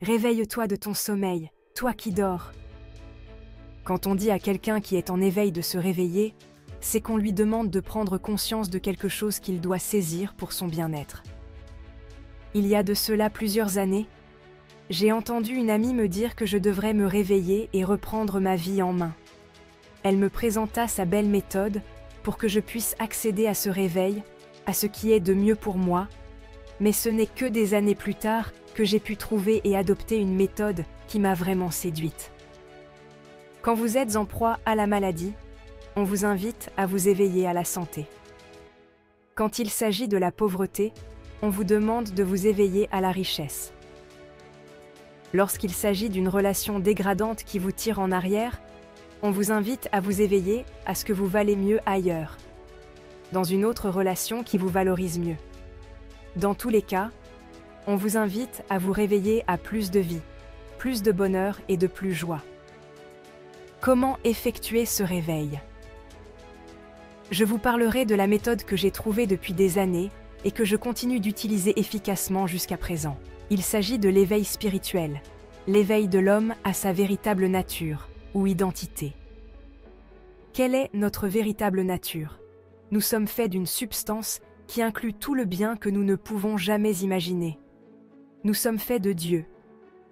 Réveille-toi de ton sommeil, toi qui dors. Quand on dit à quelqu'un qui est en éveil de se réveiller, c'est qu'on lui demande de prendre conscience de quelque chose qu'il doit saisir pour son bien-être. Il y a de cela plusieurs années, j'ai entendu une amie me dire que je devrais me réveiller et reprendre ma vie en main. Elle me présenta sa belle méthode pour que je puisse accéder à ce réveil, à ce qui est de mieux pour moi, mais ce n'est que des années plus tard que j'ai pu trouver et adopter une méthode qui m'a vraiment séduite. Quand vous êtes en proie à la maladie, on vous invite à vous éveiller à la santé. Quand il s'agit de la pauvreté, on vous demande de vous éveiller à la richesse. Lorsqu'il s'agit d'une relation dégradante qui vous tire en arrière, on vous invite à vous éveiller à ce que vous valez mieux ailleurs, dans une autre relation qui vous valorise mieux. Dans tous les cas, on vous invite à vous réveiller à plus de vie, plus de bonheur et de plus joie. Comment effectuer ce réveil? Je vous parlerai de la méthode que j'ai trouvée depuis des années et que je continue d'utiliser efficacement jusqu'à présent. Il s'agit de l'éveil spirituel, l'éveil de l'homme à sa véritable nature ou identité. Quelle est notre véritable nature? Nous sommes faits d'une substance qui inclut tout le bien que nous ne pouvons jamais imaginer. Nous sommes faits de Dieu,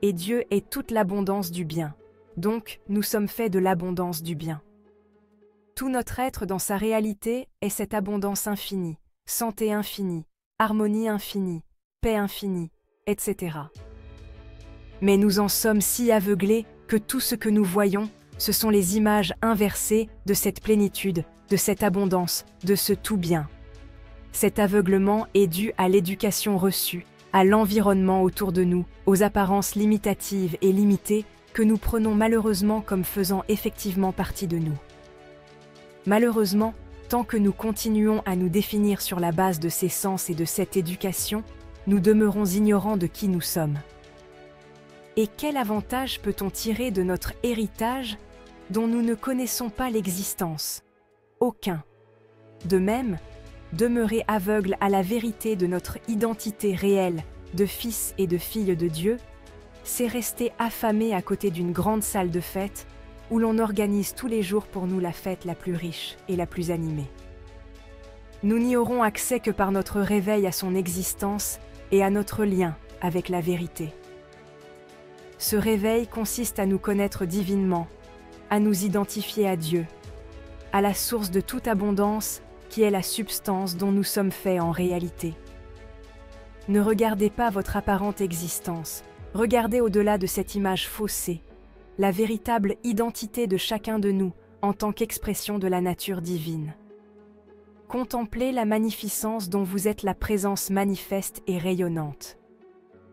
et Dieu est toute l'abondance du bien. Donc, nous sommes faits de l'abondance du bien. Tout notre être dans sa réalité est cette abondance infinie, santé infinie, harmonie infinie, paix infinie, etc. Mais nous en sommes si aveuglés que tout ce que nous voyons, ce sont les images inversées de cette plénitude, de cette abondance, de ce tout bien. Cet aveuglement est dû à l'éducation reçue, à l'environnement autour de nous, aux apparences limitatives et limitées que nous prenons malheureusement comme faisant effectivement partie de nous. Malheureusement, tant que nous continuons à nous définir sur la base de ces sens et de cette éducation, nous demeurons ignorants de qui nous sommes. Et quel avantage peut-on tirer de notre héritage dont nous ne connaissons pas l'existence? Aucun. De même, demeurer aveugle à la vérité de notre identité réelle de fils et de filles de Dieu, c'est rester affamé à côté d'une grande salle de fête où l'on organise tous les jours pour nous la fête la plus riche et la plus animée. Nous n'y aurons accès que par notre réveil à son existence et à notre lien avec la vérité. Ce réveil consiste à nous connaître divinement, à nous identifier à Dieu, à la source de toute abondance qui est la substance dont nous sommes faits en réalité. Ne regardez pas votre apparente existence, regardez au-delà de cette image faussée, la véritable identité de chacun de nous en tant qu'expression de la nature divine. Contemplez la magnificence dont vous êtes la présence manifeste et rayonnante.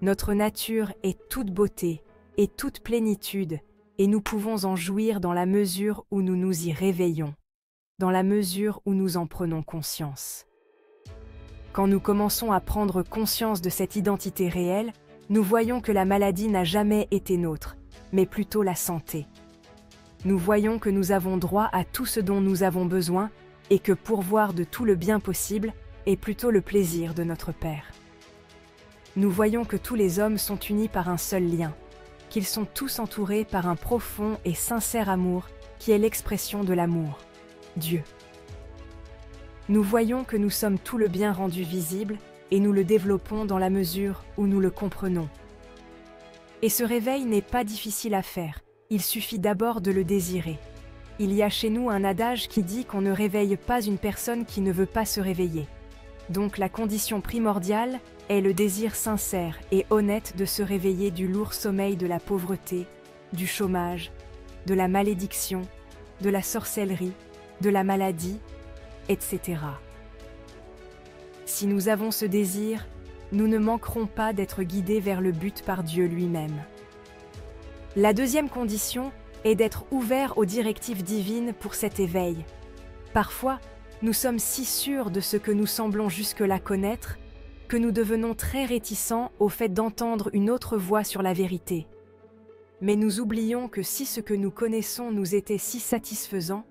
Notre nature est toute beauté et toute plénitude, et nous pouvons en jouir dans la mesure où nous nous y réveillons, dans la mesure où nous en prenons conscience. Quand nous commençons à prendre conscience de cette identité réelle, nous voyons que la maladie n'a jamais été nôtre, mais plutôt la santé. Nous voyons que nous avons droit à tout ce dont nous avons besoin et que pourvoir de tout le bien possible est plutôt le plaisir de notre Père. Nous voyons que tous les hommes sont unis par un seul lien, qu'ils sont tous entourés par un profond et sincère amour qui est l'expression de l'amour, Dieu. Nous voyons que nous sommes tout le bien rendu visible et nous le développons dans la mesure où nous le comprenons. Et ce réveil n'est pas difficile à faire, il suffit d'abord de le désirer. Il y a chez nous un adage qui dit qu'on ne réveille pas une personne qui ne veut pas se réveiller. Donc la condition primordiale est le désir sincère et honnête de se réveiller du lourd sommeil de la pauvreté, du chômage, de la malédiction, de la sorcellerie, de la maladie, etc. Si nous avons ce désir, nous ne manquerons pas d'être guidés vers le but par Dieu lui-même. La deuxième condition est d'être ouverts aux directives divines pour cet éveil. Parfois, nous sommes si sûrs de ce que nous semblons jusque-là connaître que nous devenons très réticents au fait d'entendre une autre voix sur la vérité. Mais nous oublions que si ce que nous connaissons nous était si satisfaisant,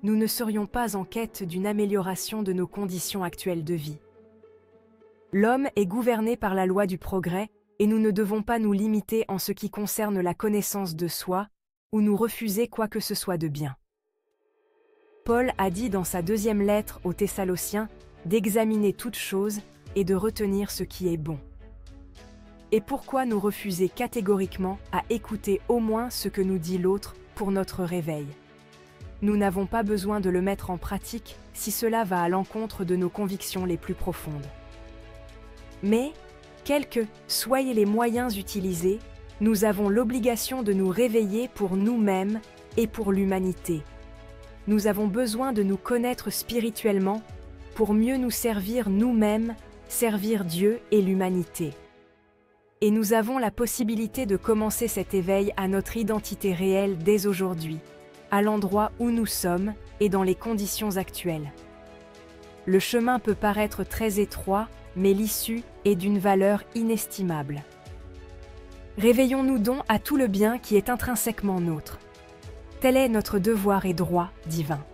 nous ne serions pas en quête d'une amélioration de nos conditions actuelles de vie. L'homme est gouverné par la loi du progrès et nous ne devons pas nous limiter en ce qui concerne la connaissance de soi, ou nous refuser quoi que ce soit de bien. Paul a dit dans sa deuxième lettre aux Thessaloniciens d'examiner toutes choses et de retenir ce qui est bon. Et pourquoi nous refuser catégoriquement à écouter au moins ce que nous dit l'autre pour notre réveil? Nous n'avons pas besoin de le mettre en pratique si cela va à l'encontre de nos convictions les plus profondes. Mais, quels que soient les moyens utilisés, nous avons l'obligation de nous réveiller pour nous-mêmes et pour l'humanité. Nous avons besoin de nous connaître spirituellement pour mieux nous servir nous-mêmes, servir Dieu et l'humanité. Et nous avons la possibilité de commencer cet éveil à notre identité réelle dès aujourd'hui, à l'endroit où nous sommes et dans les conditions actuelles. Le chemin peut paraître très étroit, mais l'issue est d'une valeur inestimable. Réveillons-nous donc à tout le bien qui est intrinsèquement nôtre. Tel est notre devoir et droit divin.